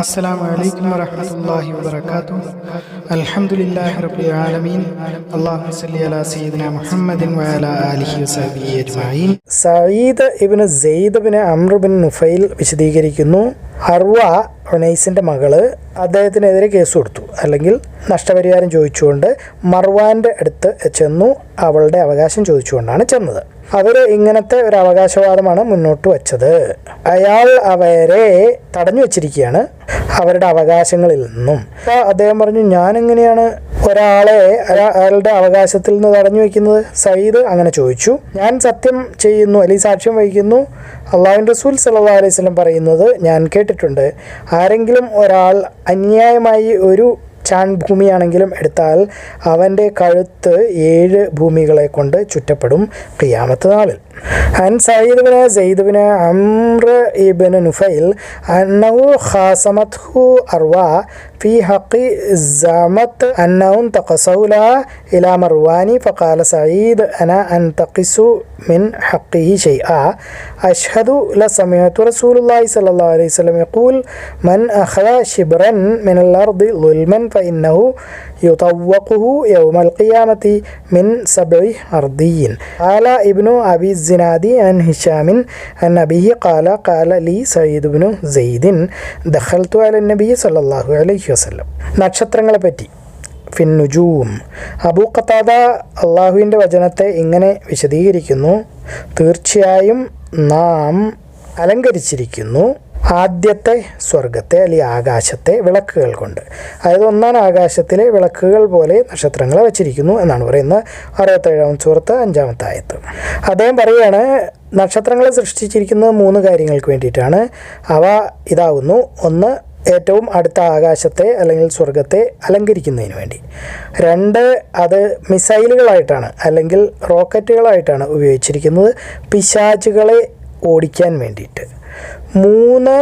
അസ്സലാമു അലൈക്കും വറഹ്മത്തുള്ളാഹി വബറകാതുഹു. അൽഹംദുലില്ലാഹി റബ്ബിൽ ആലമീൻ. അല്ലാഹുമ്മ സ്വല്ലി അലാ സയ്യിദിനാ മുഹമ്മദിൻ വഅലാ ആലിഹി വസഹ്ബിഹി അജ്മഈൻ. സഈദ് ഇബ്നു സെയ്ദ് ഇബ്നു അംർ ഇബ്നു നുഫൈൽ വിശദീകരിക്കുന്നു, അർവ ഉനൈസിൻ്റെ മകള് അദ്ദേഹത്തിനെതിരെ കേസ് കൊടുത്തു, അല്ലെങ്കിൽ നഷ്ടപരിഹാരം ചോദിച്ചുകൊണ്ട് മർവാൻ്റെ അടുത്ത് ചെന്നു. അവളുടെ അവകാശം ചോദിച്ചുകൊണ്ടാണ് ചെന്നത്. അവർ ഇങ്ങനത്തെ ഒരു അവകാശവാദമാണ് മുന്നോട്ട് വച്ചത്. അയാൾ അവരെ തടഞ്ഞു വച്ചിരിക്കുകയാണ് അവരുടെ അവകാശങ്ങളിൽ നിന്നും. അപ്പോൾ അദ്ദേഹം പറഞ്ഞു, ഞാനെങ്ങനെയാണ് ഒരാളെ അയാളുടെ അവകാശത്തിൽ നിന്ന് തടഞ്ഞു വയ്ക്കുന്നത്? സയ്യിദ് അങ്ങനെ ചോദിച്ചു. ഞാൻ സത്യം ചെയ്യുന്നു, അല്ലെങ്കിൽ സാക്ഷ്യം വഹിക്കുന്നു, അള്ളാഹുവിൻ്റെ റസൂൽ സല്ലല്ലാഹു അലൈഹി വസല്ലം പറയുന്നത് ഞാൻ കേട്ടിട്ടുണ്ട്, ആരെങ്കിലും ഒരാൾ അന്യായമായി ഒരു ചാൺ ഭൂമിയാണെങ്കിലും എടുത്താൽ അവൻ്റെ കഴുത്ത് 7 ഭൂമികളെ കൊണ്ട് ചുറ്റപ്പെടും ഖിയാമത്ത് നാളിൽ. عن سعيد بن زيد بن عمرو بن نفيل أنه خاصمته أروى في حق زعمت أنه انتقصوا لها إلى مروان، فقال سعيد أنا أنتقص من حقه شيئا أشهد لسمعت رسول الله صلى الله عليه وسلم يقول من أخذ شبرا من الأرض ظلما فإنه يطوقه يوم القيامة من 7 أرضين. قال ابن أبي الزنادي عن هشام عن أبيه قال قال لي سعيد بن زيد دخلت على النبي صلى الله عليه وسلم. നക്ഷത്രങ്ങളെ പറ്റി ഫിന്നുജൂം. അബൂ ഖതാദ അള്ളാഹുവിൻ്റെ വചനത്തെ ഇങ്ങനെ വിശദീകരിക്കുന്നു, തീർച്ചയായും നാം അലങ്കരിച്ചിരിക്കുന്നു ആദ്യത്തെ സ്വർഗത്തെ, അല്ലെങ്കിൽ ആകാശത്തെ വിളക്കുകൾ കൊണ്ട്. അതായത് ഒന്നാം ആകാശത്തിലെ വിളക്കുകൾ പോലെ നക്ഷത്രങ്ങളെ വച്ചിരിക്കുന്നു എന്നാണ് പറയുന്നത്. 67-ാം സൂറത്ത് 5-ാമത്തെ ആയത്ത്. അദ്ദേഹം പറയുകയാണ്, നക്ഷത്രങ്ങളെ സൃഷ്ടിച്ചിരിക്കുന്നത് 3 കാര്യങ്ങൾക്ക് വേണ്ടിയിട്ടാണ്. അവ ഇതാകുന്നു: ഒന്ന്, ഏറ്റവും അടുത്ത ആകാശത്തെ അല്ലെങ്കിൽ സ്വർഗത്തെ അലങ്കരിക്കുന്നതിന് വേണ്ടി. 2, അത് മിസൈലുകളായിട്ടാണ് അല്ലെങ്കിൽ റോക്കറ്റുകളായിട്ടാണ് ഉപയോഗിച്ചിരിക്കുന്നത്, പിശാചുകളെ ഓടിക്കാൻ വേണ്ടിയിട്ട്. 3,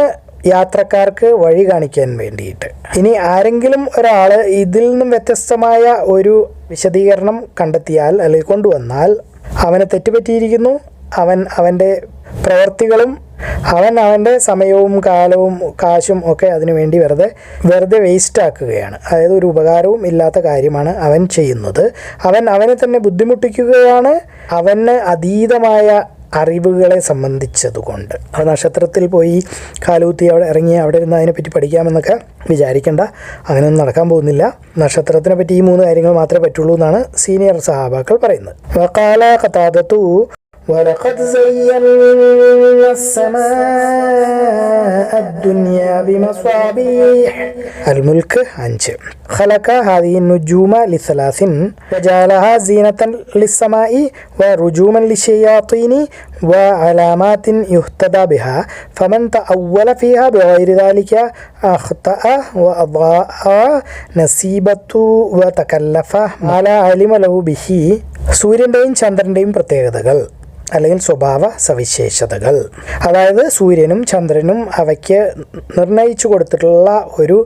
യാത്രക്കാർക്ക് വഴി കാണിക്കാൻ വേണ്ടിയിട്ട്. ഇനി ആരെങ്കിലും ഒരാൾ ഇതിൽ നിന്നും വ്യത്യസ്തമായ ഒരു വിശദീകരണം കണ്ടെത്തിയാൽ അല്ലെങ്കിൽ കൊണ്ടുവന്നാൽ അവന് തെറ്റുപറ്റിയിരിക്കുന്നു. അവൻ്റെ പ്രവൃത്തികളും അവൻ്റെ സമയവും കാലവും കാശും ഒക്കെ അതിനു വേണ്ടി വെറുതെ വേസ്റ്റ് ആക്കുകയാണ്. അതായത് ഒരു ഉപകാരവും ഇല്ലാത്ത കാര്യമാണ് അവൻ ചെയ്യുന്നത്. അവനെ തന്നെ ബുദ്ധിമുട്ടിക്കുകയാണ്, അവന് അതീതമായ അറിവുകളെ സംബന്ധിച്ചതുകൊണ്ട്. ആ നക്ഷത്രത്തിൽ പോയി കാലൂത്തി അവിടെ ഇറങ്ങി അവിടെ ഇരുന്ന് അതിനെപ്പറ്റി പഠിക്കാമെന്നൊക്കെ വിചാരിക്കേണ്ട, അങ്ങനെയൊന്നും നടക്കാൻ പോകുന്നില്ല. നക്ഷത്രത്തിനെ പറ്റി ഈ 3 കാര്യങ്ങൾ മാത്രമേ പറ്റുള്ളൂ എന്നാണ് സീനിയർ സഹാബാക്കൾ പറയുന്നത്. വഖാല ഖതാദത്തു ولقد زينا السماء الدنيا بمصابيح. الملك 5. خلق هذه النجوم ل3 وجعلها زينة للسماء ورجوما للشياطين وعلامات يهتدى بها، فمن تأول فيها بغير ذلك أخطأ وأضاع نصيبة وتكلف ما لا علم له به. സൂര്യൻ്റെയും ചന്ദ്രൻ്റെയും പ്രത്യേകതകൾ അല്ലെങ്കിൽ സ്വഭാവ സവിശേഷതകൾ. അതായത് സൂര്യനും ചന്ദ്രനും അവയ്ക്ക് നിർണയിച്ചു കൊടുത്തിട്ടുള്ള ഒരു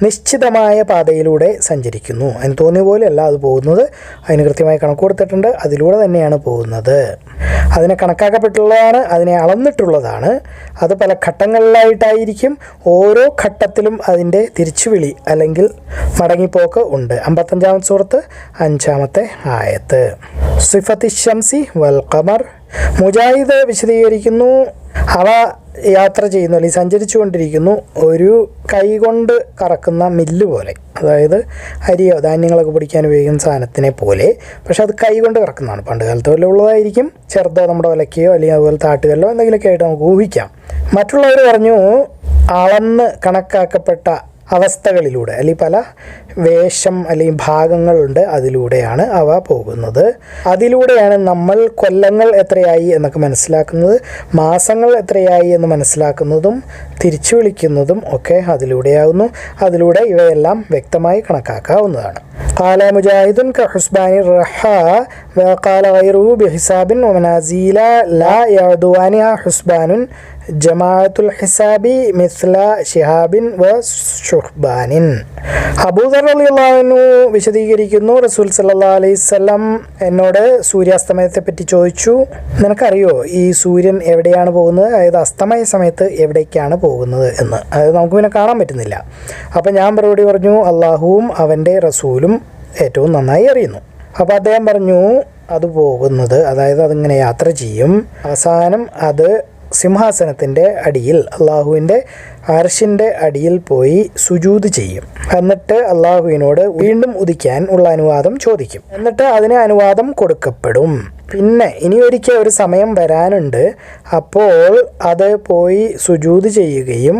നിശ്ചിതമായ പാതയിലൂടെ സഞ്ചരിക്കുന്നു. അതിന് തോന്നിയ പോലെയല്ല അത് പോകുന്നത്, അതിന് കൃത്യമായി കണക്ക് കൊടുത്തിട്ടുണ്ട്, അതിലൂടെ തന്നെയാണ് പോകുന്നത്. അതിനെ കണക്കാക്കപ്പെട്ടുള്ളതാണ്, അതിനെ അളന്നിട്ടുള്ളതാണ്. അത് പല ഘട്ടങ്ങളിലായിട്ടായിരിക്കും. ഓരോ ഘട്ടത്തിലും അതിൻ്റെ തിരിച്ചുവിളി അല്ലെങ്കിൽ മടങ്ങിപ്പോക്ക് ഉണ്ട്. 55-ാമത്തെ സൂറത്ത് 5-ാമത്തെ ആയത്ത്. സിഫത്തി ശംസി വൽ ഖമർ. മുജാഹിദ് വിശദീകരിക്കുന്നു, അവ യാത്ര ചെയ്യുന്നു അല്ലെങ്കിൽ സഞ്ചരിച്ചു കൊണ്ടിരിക്കുന്നു ഒരു കൈകൊണ്ട് കറക്കുന്ന മില്ല് പോലെ. അതായത് അരിയോ ധാന്യങ്ങളൊക്കെ പൊടിക്കാൻ ഉപയോഗിക്കുന്ന സാധനത്തിനെ പോലെ, പക്ഷെ അത് കൈകൊണ്ട് കറക്കുന്നതാണ്. പണ്ട് കാലത്ത് വല്ല ഉള്ളതായിരിക്കും, ചെറുതോ നമ്മുടെ ഒലക്കയോ അല്ലെങ്കിൽ അതുപോലെ താട്ടുകല്ലോ എന്തെങ്കിലുമൊക്കെ ആയിട്ട് നമുക്ക് ഊഹിക്കാം. മറ്റുള്ളവർ പറഞ്ഞു, അളന്ന് കണക്കാക്കപ്പെട്ട അവസ്ഥകളിലൂടെ അല്ലെങ്കിൽ പല വേഷം അല്ലെങ്കിൽ ഭാഗങ്ങളുണ്ട്, അതിലൂടെയാണ് അവ പോകുന്നത്. അതിലൂടെയാണ് നമ്മൾ കൊല്ലങ്ങൾ എത്രയായി എന്നൊക്കെ മനസ്സിലാക്കുന്നത്, മാസങ്ങൾ എത്രയായി എന്ന് മനസ്സിലാക്കുന്നതും തിരിച്ചു വിളിക്കുന്നതും ഒക്കെ അതിലൂടെയാകുന്നു. അതിലൂടെ ഇവയെല്ലാം വ്യക്തമായി കണക്കാക്കാവുന്നതാണ്. قال مجاهد كحسبان الرحى وقال غيره بحساب ومنازيل لا يعدوانها حسبان ജമാഅത്തുൽ ഹിസാബി മിസ്ല ഷിഹാബിൻ വ ഷുഹ്ബാനിൻ. അബൂദർ റളിയല്ലാഹു അൻഹു വിശദീകരിക്കുന്നു, റസൂൽ സല്ലല്ലാഹു അലൈഹി വസല്ലം എന്നോട് സൂര്യാസ്തമയത്തെ പറ്റി ചോദിച്ചു, നിനക്കറിയോ ഈ സൂര്യൻ എവിടെയാണ് പോകുന്നത്, അതായത് അസ്തമയ സമയത്ത് എവിടേക്കാണ് പോകുന്നത് എന്ന്. അതായത് നമുക്ക് പിന്നെ കാണാൻ പറ്റുന്നില്ല. അപ്പം ഞാൻ മറുപടി പറഞ്ഞു, അള്ളാഹുവും അവൻ്റെ റസൂലും ഏറ്റവും നന്നായി അറിയുന്നു. അപ്പോൾ അദ്ദേഹം പറഞ്ഞു, അത് പോകുന്നത്, അതായത് അതിങ്ങനെ യാത്ര ചെയ്യും, അവസാനം അത് സിംഹാസനത്തിൻ്റെ അടിയിൽ, അള്ളാഹുവിൻ്റെ അർശിൻ്റെ അടിയിൽ പോയി സുജൂദ് ചെയ്യും. എന്നിട്ട് അള്ളാഹുവിനോട് വീണ്ടും ഉദിക്കാൻ ഉള്ള അനുവാദം ചോദിക്കും. എന്നിട്ട് അതിന് അനുവാദം കൊടുക്കപ്പെടും. പിന്നെ ഇനി ഒരിക്കൽ ഒരു സമയം വരാനുണ്ട്, അപ്പോൾ അത് പോയി സുജൂദ് ചെയ്യുകയും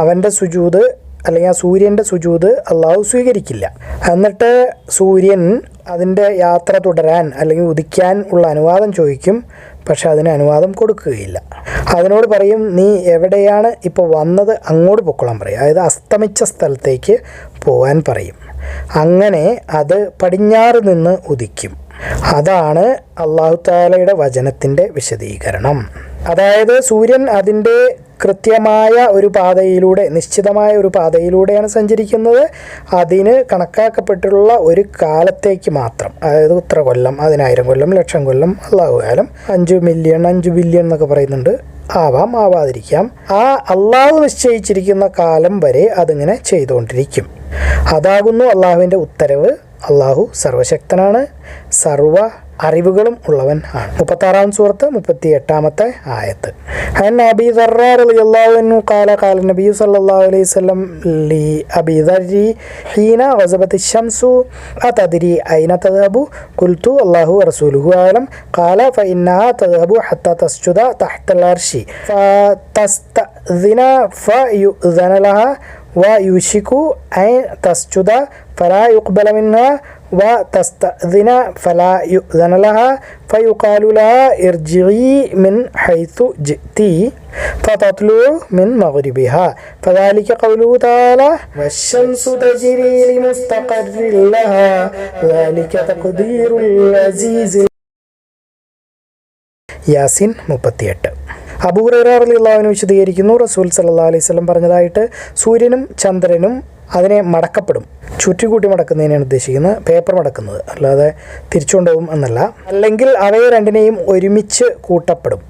അവൻ്റെ സുജൂദ് അല്ലെങ്കിൽ ആ സൂര്യൻ്റെ സുജൂദ് അള്ളാഹു സ്വീകരിക്കില്ല. എന്നിട്ട് സൂര്യൻ അതിൻ്റെ യാത്ര തുടരാൻ അല്ലെങ്കിൽ ഉദിക്കാൻ ഉള്ള അനുവാദം ചോദിക്കും, പക്ഷെ അതിന് അനുവാദം കൊടുക്കുകയില്ല. അതിനോട് പറയും, നീ എവിടെയാണ് ഇപ്പോൾ വന്നത് അങ്ങോട്ട് പൊക്കോളാൻ പറയും, അതായത് അസ്തമിച്ച സ്ഥലത്തേക്ക് പോകാൻ പറയും. അങ്ങനെ അത് പടിഞ്ഞാറ് നിന്ന് ഉദിക്കും. അതാണ് അല്ലാഹു തആലയുടെ വചനത്തിൻ്റെ വിശദീകരണം. അതായത് സൂര്യൻ അതിൻ്റെ കൃത്യമായ ഒരു പാതയിലൂടെ, നിശ്ചിതമായ ഒരു പാതയിലൂടെയാണ് സഞ്ചരിക്കുന്നത്. അതിന് കണക്കാക്കപ്പെട്ടുള്ള ഒരു കാലത്തേക്ക് മാത്രം, അതായത് ഇത്ര കൊല്ലം, 1000 കൊല്ലം, 1,00,000 കൊല്ലം, അള്ളാഹു കാലം, 5 മില്യൺ 5 ബില്യൺ എന്നൊക്കെ പറയുന്നുണ്ട്. ആവാം, ആവാതിരിക്കാം. ആ അള്ളാഹു നിശ്ചയിച്ചിരിക്കുന്ന കാലം വരെ അതിങ്ങനെ ചെയ്തുകൊണ്ടിരിക്കും. അതാകുന്നു അള്ളാഹുവിൻ്റെ ഉത്തരവ്. അള്ളാഹു സർവശക്തനാണ്, സർവ അറിവുകളും ഉള്ളവൻ ആണ്. 36-ാം സൂറത്ത് 38-ാമത്തെ ആയത്ത്. അൻ അബീ ദർറ റളിയല്ലാഹു അൻഹു ഖാല ഖാല നബി സല്ലല്ലാഹു അലൈഹി വസല്ലം ലി അബീ ദർരി ഹീന ഗസബത്തി ശംസു അതദ്രി ഐന തദ്ഹബു ഖുൽതു അല്ലാഹു വറസൂലുഹു അലം ഖാല ഫഇന്നഹാ തദ്ഹബു ഹത്താ തസ്ജുദ തഹ്തൽ അർശി ഫതസ്തഅ്ദിന ഫയുഅ്ദന ലഹാ ويوشك أن تسجد فلا يقبل منها وتستأذن فلا يؤذن لها فيقال لها ارجعي من حيث جئت فتطلع من مغربها فذلك قوله تعالى والشمس تجري لمستقر لها ذلك تقدير العزيز. യാസീൻ 38. അബൂ ഹുറൈറ റളിയല്ലാഹു അൻഹു വിശദീകരിക്കുന്നു, റസൂൽ സല്ലല്ലാഹു അലൈഹി വസല്ലം പറഞ്ഞതായിട്ട്, സൂര്യനും ചന്ദ്രനും അതിനെ മടക്കപ്പെടും. ചുറ്റിക്കൂട്ടി മടക്കുന്നതിനാണ് ഉദ്ദേശിക്കുന്നത്, പേപ്പർ മടക്കുന്നത്, അല്ലാതെ തിരിച്ചുകൊണ്ടുപോകും എന്നല്ല. അല്ലെങ്കിൽ അവയെ രണ്ടിനെയും ഒരുമിച്ച് കൂട്ടപ്പെടും,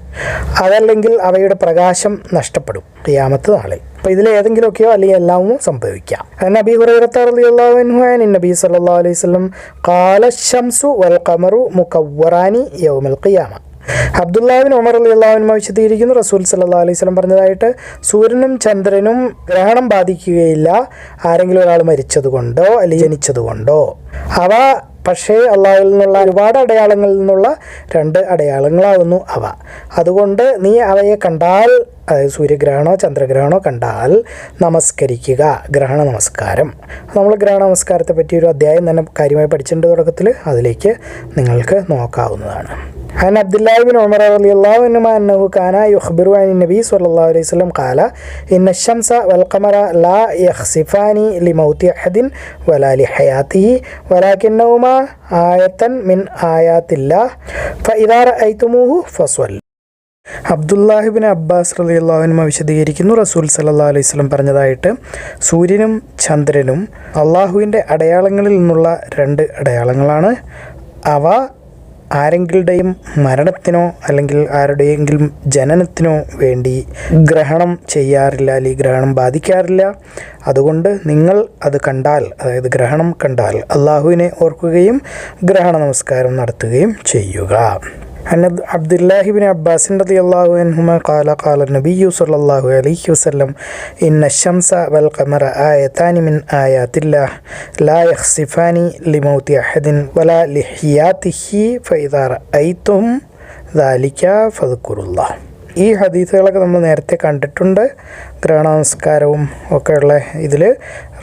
അതല്ലെങ്കിൽ അവയുടെ പ്രകാശം നഷ്ടപ്പെടും ഖിയാമത്ത് നാളിൽ. അപ്പോൾ ഇതിലേതെങ്കിലുമൊക്കെയോ അല്ലെങ്കിൽ എല്ലാമോ സംഭവിക്കാം. നബി ഹുറൈറ റളിയല്ലാഹു അൻഹു അൻ നബി സല്ലല്ലാഹു അലൈഹി വസല്ലം ഖാല ശംസു വൽ ഖമറു മുകവ്വറാനി യൗമൽ ഖിയാമ. അബ്ദുല്ലാഹ് ബിൻ ഉമർ റളിയല്ലാഹു അൻഹു വിശദീകരിക്കുന്നു, റസൂൽ സല്ലല്ലാഹു അലൈഹി വസല്ലം പറഞ്ഞതായിട്ട്, സൂര്യനും ചന്ദ്രനും ഗ്രഹണം ബാധിക്കുകയില്ല ആരെങ്കിലും ഒരാൾ മരിച്ചതുകൊണ്ടോ അല്ലെങ്കിൽ ജനിച്ചതുകൊണ്ടോ. അവ പക്ഷേ അള്ളാഹുവിൽ നിന്നുള്ള ഒരുപാട് അടയാളങ്ങളിൽ നിന്നുള്ള 2 അടയാളങ്ങളാകുന്നു അവ. അതുകൊണ്ട് നീ അവയെ കണ്ടാൽ, അതായത് സൂര്യഗ്രഹണമോ ചന്ദ്രഗ്രഹണമോ കണ്ടാൽ നമസ്കരിക്കുക, ഗ്രഹണ നമസ്കാരം. നമ്മൾ ഗ്രഹണ നമസ്കാരത്തെ പറ്റി ഒരു അധ്യായം തന്നെ കാര്യമായി പഠിച്ചിട്ടുണ്ട് തുടക്കത്തിൽ, അതിലേക്ക് നിങ്ങൾക്ക് നോക്കാവുന്നതാണ്. عن عبد الله بن عمر رضي الله عنهما أنه كان يخبر عن النبي صلى الله عليه وسلم قال إن الشمس والقمر لا يخسفان لموت أحد ولا لحياته ولكنهما آية من آيات الله فإذا رأيتموه فصلوا. അബ്ദുല്ലാഹിബിൻ അബ്ബാസ് റളിയല്ലാഹു അൻഹു വിശദീകരിക്കുന്നു, റസൂൽ സല്ലല്ലാഹു അലൈഹി വസല്ലം പറഞ്ഞതായിട്ട്, സൂര്യനും ചന്ദ്രനും അള്ളാഹുവിൻ്റെ അടയാളങ്ങളിൽ നിന്നുള്ള 2 അടയാളങ്ങളാണ്. അവ ആരെങ്കിലുടെയും മരണത്തിനോ അല്ലെങ്കിൽ ആരുടെയെങ്കിലും ജനനത്തിനോ വേണ്ടി ഗ്രഹണം ചെയ്യാറില്ല, അല്ലെങ്കിൽ ഗ്രഹണം ബാധിക്കാറില്ല. അതുകൊണ്ട് നിങ്ങൾ അത് കണ്ടാൽ, അതായത് ഗ്രഹണം കണ്ടാൽ, അള്ളാഹുവിനെ ഓർക്കുകയും ഗ്രഹണ നമസ്കാരം നടത്തുകയും ചെയ്യുക. عن عبد الله بن عباس رضي الله عنهما قال قال النبي صلى الله عليه وسلم إن الشمس والقمر آيتان من آيات الله لا يخسفان لموت أحد ولا لحياته فإذا رأيتم ذلك فاذكروا الله. ഈ ഹദീസുകളൊക്കെ നമ്മൾ നേരത്തെ കണ്ടിട്ടുണ്ട്. ഗ്രഹണ നമസ്കാരവും ഒക്കെയുള്ള ഇതിൽ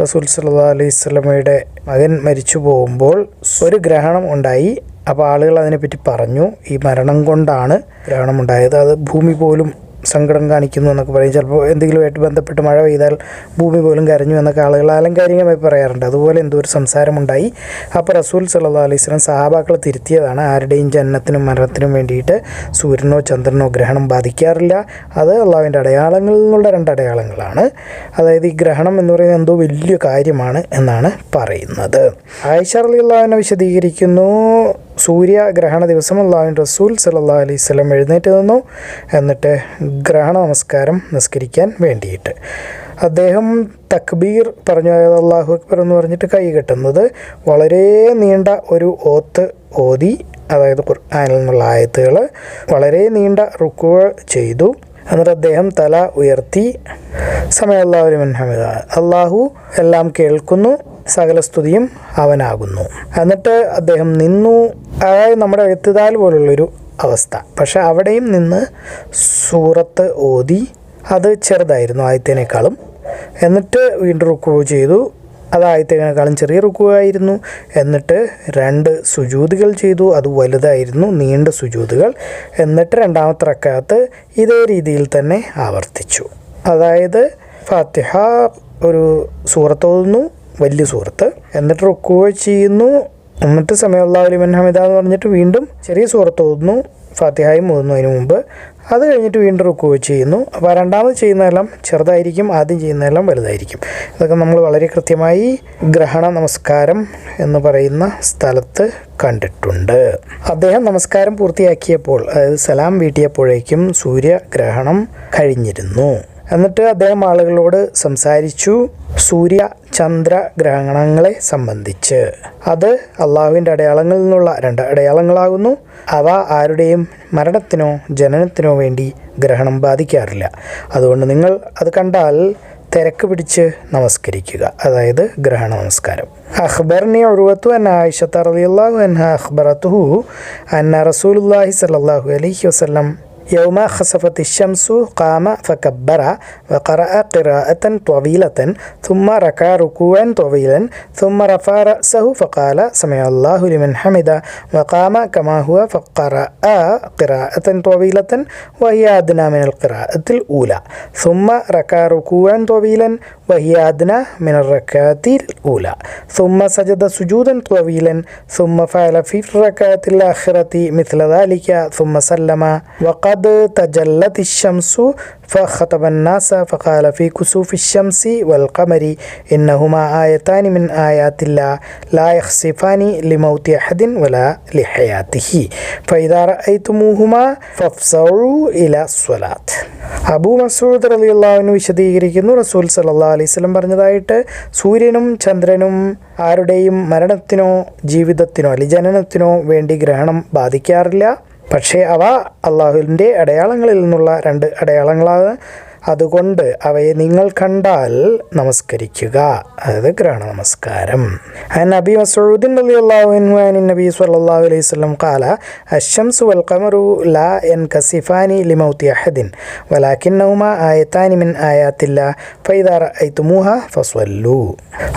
റസൂൽ സല്ലല്ലാഹു അലൈഹി വസല്ലമയുടെ മകൻ മരിച്ചു പോകുമ്പോൾ ഒരു ഗ്രഹണം ഉണ്ടായി. അപ്പോൾ ആളുകൾ അതിനെപ്പറ്റി പറഞ്ഞു, ഈ മരണം കൊണ്ടാണ് ഗ്രഹണമുണ്ടായത്, അത് ഭൂമി പോലും സങ്കടം കാണിക്കുന്നു എന്നൊക്കെ പറയും. ചിലപ്പോൾ എന്തെങ്കിലുമായിട്ട് ബന്ധപ്പെട്ട് മഴ പെയ്താൽ ഭൂമി പോലും കരഞ്ഞു എന്നൊക്കെ ആളുകൾ ആലങ്കാരികമായി പറയാറുണ്ട്. അതുപോലെ എന്തോ ഒരു സംസാരമുണ്ടായി. അപ്പോൾ റസൂൽ സല്ലല്ലാഹു അലൈഹി വസല്ലം സഹാബാക്കളെ തിരുത്തിയതാണ്. ആരുടെയും ജന്നത്തിനും മരണത്തിനും വേണ്ടിയിട്ട് സൂര്യനോ ചന്ദ്രനോ ഗ്രഹണം ബാധിക്കാറില്ല. അത് അള്ളാഹുവിൻ്റെ അടയാളങ്ങളിൽ നിന്നുള്ള 2 അടയാളങ്ങളാണ്. അതായത് ഈ ഗ്രഹണം എന്ന് പറയുന്നത് എന്തോ വലിയ കാര്യമാണ് എന്നാണ് പറയുന്നത്. ആയിഷ റളിയല്ലാഹു അൻഹ വിശദീകരിക്കുന്നു, സൂര്യഗ്രഹണ ദിവസം അള്ളാഹുവിൻ്റെ റസൂൽ സല്ലല്ലാഹു അലൈഹി വസല്ലം എഴുന്നേറ്റ് നിന്നു. എന്നിട്ട് ഗ്രഹണ നമസ്കാരം നിസ്കരിക്കാൻ വേണ്ടിയിട്ട് അദ്ദേഹം തക്ബീർ പറഞ്ഞു, അതായത് അല്ലാഹു അക്ബർ എന്ന് പറഞ്ഞിട്ട് കൈ കെട്ടുന്നത് വളരെ നീണ്ട ഒരു ഓത്ത് ഓതി, അതായത് ഖുർആനിൽ നിന്നുള്ള ആയത്തുകൾ വളരെ നീണ്ട റുക്കുഅ ചെയ്തു. എന്നിട്ട് അദ്ദേഹം തല ഉയർത്തി സമയല്ലാഹു ലിമൻ ഹമിദ, അള്ളാഹു എല്ലാം കേൾക്കുന്നു, സകല സ്തുതിയും അവനാകുന്നു. എന്നിട്ട് അദ്ദേഹം നിന്നു. അതായത് നമ്മുടെ എത്തിദാൽ പോലുള്ളൊരു അവസ്ഥ. പക്ഷെ അവിടെയും നിന്ന് സൂറത്ത് ഓതി, അത് ചെറുതായിരുന്നു ആയത്തേനേക്കാളും. എന്നിട്ട് വീണ്ടും റുക്കുഅ ചെയ്തു, അത് ആയത്തേനേക്കാളും ചെറിയ റുക്കുഅ ആയിരുന്നു. എന്നിട്ട് 2 സുജൂദുകൾ ചെയ്തു, അത് വലുതായിരുന്നു, നീണ്ട സുജൂദുകൾ. എന്നിട്ട് 2ാമത്തെ റക്അത്ത് ഇതേ രീതിയിൽ തന്നെ ആവർത്തിച്ചു. അതായത് ഫാത്തിഹ ഒരു സൂറത്ത് ഓതുന്നു, വലിയ സൂറത്ത്, എന്നിട്ട് റുക്കുഅ ചെയ്യുന്നു, എന്നിട്ട് സമയല്ലാഹു ലിമൻ ഹമിദ എന്ന് പറഞ്ഞിട്ട് വീണ്ടും ചെറിയ സൂറത്ത് ഓതുന്നു, ഫാത്തിഹയും ഓതുന്നു അതിന് മുമ്പ്. അത് കഴിഞ്ഞിട്ട് വീണ്ടും റുക്കുഅ ചെയ്യുന്നു. അപ്പോൾ 2ാമത് ചെയ്യുന്നതെല്ലാം ചെറുതായിരിക്കും, ആദ്യം ചെയ്യുന്നതെല്ലാം വലുതായിരിക്കും. ഇതൊക്കെ നമ്മൾ വളരെ കൃത്യമായി ഗ്രഹണ നമസ്കാരം എന്ന് പറയുന്ന സ്ഥലത്ത് കണ്ടിട്ടുണ്ട്. അദ്ദേഹം നമസ്കാരം പൂർത്തിയാക്കിയപ്പോൾ, അതായത് സലാം വീട്ടിയപ്പോഴേക്കും സൂര്യഗ്രഹണം കഴിഞ്ഞിരുന്നു. എന്നിട്ട് അദ്ദേഹം ആളുകളോട് സംസാരിച്ചു സൂര്യ ചന്ദ്ര ഗ്രഹണങ്ങളെ സംബന്ധിച്ച്. അത് അള്ളാഹുവിൻ്റെ അടയാളങ്ങളിൽ നിന്നുള്ള 2 അടയാളങ്ങളാകുന്നു. അവ ആരുടെയും മരണത്തിനോ ജനനത്തിനോ വേണ്ടി ഗ്രഹണം ബാധിക്കാറില്ല. അതുകൊണ്ട് നിങ്ങൾ അത് കണ്ടാൽ തിരക്ക് പിടിച്ച് നമസ്കരിക്കുക, അതായത് ഗ്രഹണ നമസ്കാരം. അഖ്ബർനി ഉർവത്തു അൻ ആയിഷത റളിയല്ലാഹു അൻഹ അഖ്ബറതുഹു അന്ന റസൂലുള്ളാഹി സ്വല്ലല്ലാഹു അലൈഹി വസല്ലം يوم خسفت الشمس قام فكبر وقرأ قراءة طويلة ثم ركع ركوعا طويلا ثم رفع رأسه فقال سمع الله لمن حمده وقام كما هو فقرأ قراءة طويلة وهي أدنى من القراءة الأولى ثم ركع ركوعا طويلا وهي أدنى من الركعة الأولى ثم سجد سجودا طويلا ثم فعل في الركعة الآخرة مثل ذلك ثم سلم. وقد تجلت الشمس فخطب الناس فقال في كسوف الشمس والقمر إنهما آيتان من آيات الله لا يخسفان لموت أحد ولا لحياته فإذا رأيتموهما فافزعوا إلى الصلاة. അബൂ മസ്ഊദ് റളിയല്ലാഹു അൻഹു വിശദീകരിക്കുന്നു, റസൂൽ സല്ലല്ലാഹു അലൈഹി വസല്ലം പറഞ്ഞതായിട്ട്, സൂര്യനും ചന്ദ്രനും ആരുടെയും മരണത്തിനോ ജീവിതത്തിനോ അല്ലെങ്കിൽ ജനനത്തിനോ വേണ്ടി ഗ്രഹണം ബാധിക്കാറില്ല. പക്ഷേ അവ അള്ളാഹുവിൻ്റെ അടയാളങ്ങളിൽ നിന്നുള്ള 2 അടയാളങ്ങളാണ്. അതുകൊണ്ട് അവയെ നിങ്ങൾ കണ്ടാൽ നമസ്കരിക്കുക, അതായത് ഗ്രഹണ നമസ്കാരം. عن أبي مسعود رضي الله عنه عن النبي صلى الله عليه وسلم قال الشمس والقمر لا ينكسفان لموت أحد ولكنهما آيتان من آيات الله فإذا رأيتموها فصلوا.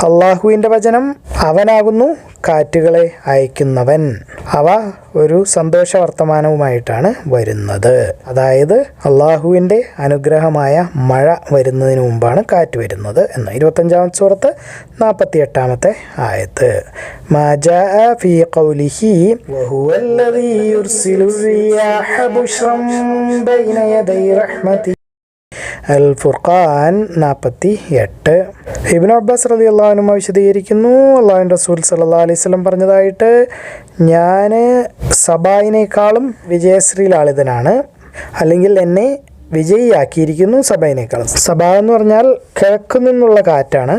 അള്ളാഹുവിൻ്റെ വചനം, അവനാകുന്നു കാറ്റുകളെ അയക്കുന്നവൻ. അവ ഒരു സന്തോഷ വർത്തമാനവുമായിട്ടാണ് വരുന്നത്. അതായത് അള്ളാഹുവിൻ്റെ അനുഗ്രഹമായ മഴ വരുന്നതിന് മുമ്പാണ് കാറ്റ് വരുന്നത് എന്ന് 25-ാമത്തെ സൂറത്ത് 48-ാമത്തെ ആയത്ത്. മാ ജാഅ ഫീ ഖൗലിഹി വഹുവല്ലദീ യുർസിലു റിയാഹ ബുശ്റൻ ബൈന യദൈ റഹ്മതി. അൽ ഫുർഖാൻ 48. ഇബ്നു അബ്ബാസ് റളിയല്ലാഹു അൻഹു വിശദീകരിക്കുന്നു, അല്ലാഹുവിൻ്റെ റസൂൽ സല്ലല്ലാഹു അലൈഹി വസല്ലം പറഞ്ഞതായിട്ട്, ഞാൻ സബായിനേക്കാളും വിജയശ്രീലാളിതനാണ്, അല്ലെങ്കിൽ എന്നെ വിജയിയാക്കിയിരിക്കുന്നു സബയിനേക്കാളും. സബ എന്ന് പറഞ്ഞാൽ കിഴക്കു നിന്നുള്ള കാറ്റാണ്.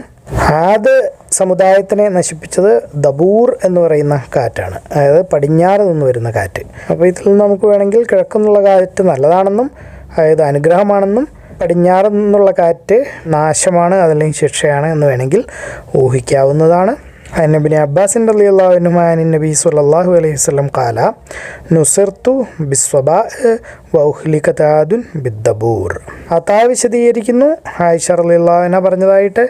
ആദ് സമുദായത്തിനെ നശിപ്പിച്ചത് ദബൂർ എന്ന് പറയുന്ന കാറ്റാണ്, അതായത് പടിഞ്ഞാറ് നിന്ന് വരുന്ന കാറ്റ്. അപ്പോൾ ഇതിൽ നിന്ന് നമുക്ക് വേണമെങ്കിൽ കിഴക്കുന്നുള്ള കാറ്റ് നല്ലതാണെന്നും, അതായത് അനുഗ്രഹമാണെന്നും, പടിഞ്ഞാറ് നിന്നുള്ള കാറ്റ് നാശമാണ്, അതല്ലെങ്കിൽ ശിക്ഷയാണ് എന്ന് വേണമെങ്കിൽ ഊഹിക്കാവുന്നതാണ്. عن ابن عباس رضي الله عنهما عن النبي صلى الله عليه وسلم قال نصرت بالصباء وأهلكت عاد بالدبور. വിശദീകരിക്കുന്നു, ആയിഷ റളിയല്ലാഹു അൻഹ പറഞ്ഞതായിട്ട്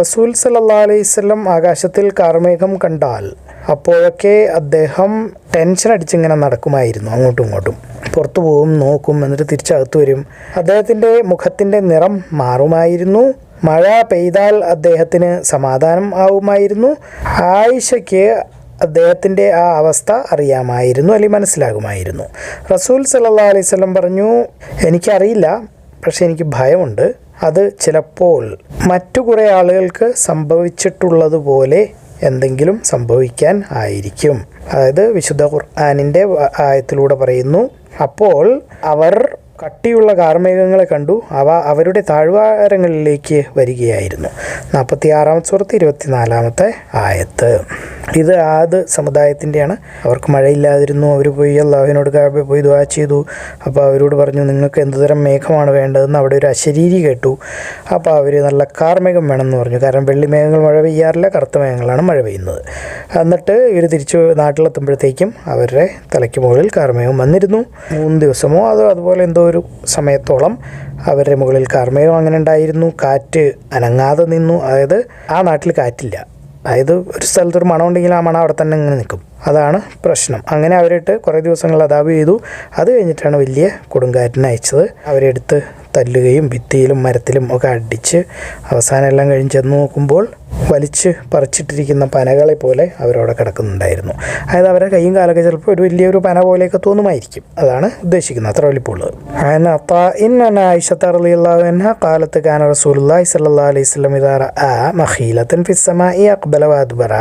റസൂൽ സല്ലല്ലാഹു അലൈഹി വസല്ലം ആകാശത്തിൽ കാർമേഘം കണ്ടാൽ അപ്പോഴൊക്കെ അദ്ദേഹം ടെൻഷൻ അടിച്ചിങ്ങനെ നടക്കുമായിരുന്നു. അങ്ങോട്ടും ഇങ്ങോട്ടും പുറത്തു പോവും, നോക്കും, എന്നിട്ട് തിരിച്ചകത്ത് വരും. അദ്ദേഹത്തിൻ്റെ മുഖത്തിൻ്റെ നിറം മാറുമായിരുന്നു. മഴ പെയ്താൽ അദ്ദേഹത്തിന് സമാധാനം ആവുമായിരുന്നു. ആയിഷയ്ക്ക് അദ്ദേഹത്തിൻ്റെ ആ അവസ്ഥ അറിയാമായിരുന്നു, അല്ലെങ്കിൽ മനസ്സിലാകുമായിരുന്നു. റസൂൽ സല്ലല്ലാഹു അലൈഹി വസല്ലം പറഞ്ഞു, എനിക്കറിയില്ല, പക്ഷെ എനിക്ക് ഭയമുണ്ട്. അത് ചിലപ്പോൾ മറ്റു കുറേ ആളുകൾക്ക് സംഭവിച്ചിട്ടുള്ളതുപോലെ എന്തെങ്കിലും സംഭവിക്കാൻ ആയിരിക്കും. അതായത് വിശുദ്ധ ഖുർആനിൻ്റെ ആയത്തിലൂടെ പറയുന്നു, അപ്പോൾ അവർ കട്ടിയുള്ള കാർമേഘങ്ങളെ കണ്ടു, അവ അവരുടെ താഴ്വാരങ്ങളിലേക്ക് വരികയായിരുന്നു. 46-ാമത്തെ സൂറത്ത് 24-ാമത്തെ ആയത്ത്. ഇത് ആദ് സമുദായത്തിൻ്റെയാണ്. അവർക്ക് മഴയില്ലാതിരുന്നു. അവർ പോയി അള്ളാഹുവിനോട് പോയി ദുആ ചെയ്തു. അപ്പോൾ അവരോട് പറഞ്ഞു, നിങ്ങൾക്ക് എന്തുതരം മേഘമാണ് വേണ്ടതെന്ന്. അവിടെ ഒരു അശരീരി കേട്ടു. അപ്പോൾ അവർ നല്ല കാർമേഘം വേണമെന്ന് പറഞ്ഞു. കാരണം വെള്ളി മേഘങ്ങൾ മഴ പെയ്യാറില്ല, കറുത്ത മേഘങ്ങളാണ് മഴ പെയ്യുന്നത്. എന്നിട്ട് ഇവർ തിരിച്ചു നാട്ടിലെത്തുമ്പോഴത്തേക്കും അവരുടെ തലയ്ക്ക് മുകളിൽ കാർമേഘം വന്നിരുന്നു. 3 ദിവസമോ അതുപോലെ എന്തോ ഒരു സമയത്തോളം അവരുടെ മുകളിൽ കാർമേഘം അങ്ങനെ ഉണ്ടായിരുന്നു. കാറ്റ് അനങ്ങാതെ നിന്നു. അതായത് ആ നാട്ടിൽ കാറ്റില്ല. അതായത് ഒരു സ്ഥലത്തൊരു മണം ഉണ്ടെങ്കിൽ ആ മണം അവിടെ തന്നെ ഇങ്ങനെ നിൽക്കും. അതാണ് പ്രശ്നം. അങ്ങനെ അവരിട്ട് കുറേ ദിവസങ്ങൾ അദാബ് ചെയ്തു. അത് കഴിഞ്ഞിട്ടാണ് വലിയ കൊടുങ്കാറ്റിനെ അയച്ചത്. അവരെടുത്ത് തല്ലുകയും ഭിത്തിയിലും മരത്തിലും ഒക്കെ അടിച്ച് അവസാനം എല്ലാം കഴിഞ്ഞ് ചെന്ന് നോക്കുമ്പോൾ വലിച്ച് പറിച്ചിട്ടിരിക്കുന്ന പനകളെ പോലെ അവരവിടെ കിടക്കുന്നുണ്ടായിരുന്നു. അതായത് അവരുടെ കൈയും കാലൊക്കെ ചിലപ്പോൾ ഒരു വലിയൊരു പന പോലെയൊക്കെ തോന്നുമായിരിക്കും. അതാണ് ഉദ്ദേശിക്കുന്നത്, അത്ര വലിപ്പമുള്ളത്. കാലത്ത് കാന റസൂലുള്ളാഹി സ്വല്ലല്ലാഹു അലൈഹി വസല്ലം ഇദാ റഅ മഖീലതൻ ഫിസ്സമാഇ അഖ്ബല വഅദ്ബറ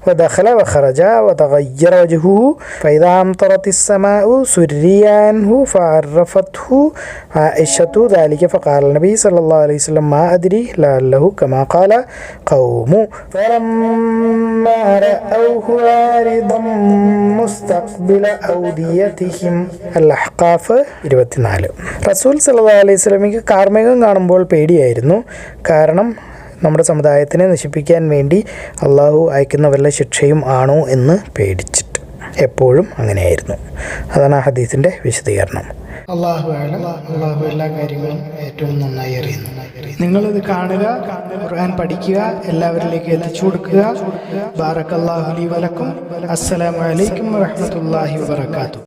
വദഖല വഖറജ വതഗയ്യറ വജ്ഹുഹു ഫഇദാ അംതറത്തിസ്സമാഉ സുരിയ അൻഹു ഫഅറഫത്ഹു ആയിഷതു ذلك فقال النبي صلى الله عليه وسلم ما أدري لعله كما قال قوم فلما رأوه عارضا مستقبل أوديتهم الأحقاف 24. റസൂൽ സല്ലല്ലാഹു അലൈഹി വസല്ലമയ്ക്ക് കാർമേഘം കാണുമ്പോൾ പേടിയായിരുന്നു. കാരണം നമ്മുടെ സമുദായത്തിനെ നശിപ്പിക്കാൻ വേണ്ടി അള്ളാഹു അയക്കുന്ന വല്ല ശിക്ഷയും ആണോ എന്ന് പേടിച്ചിട്ട് എപ്പോഴും അങ്ങനെയായിരുന്നു. അതാണ് ആ ഹദീസിൻ്റെ വിശദീകരണം. അള്ളാഹു എല്ലാ കാര്യങ്ങളും ഏറ്റവും നന്നായി അറിയുന്നു. നിങ്ങളിത് കാണുക, ഖുർആൻ പഠിക്കുക, എല്ലാവരിലേക്ക് എത്തിച്ചു കൊടുക്കുക. ബാറക്കല്ലാഹു ലി വലക്കും. അസ്സലാമു അലൈക്കും വറഹ്മത്തുള്ളാഹി വബറകാതുഹു.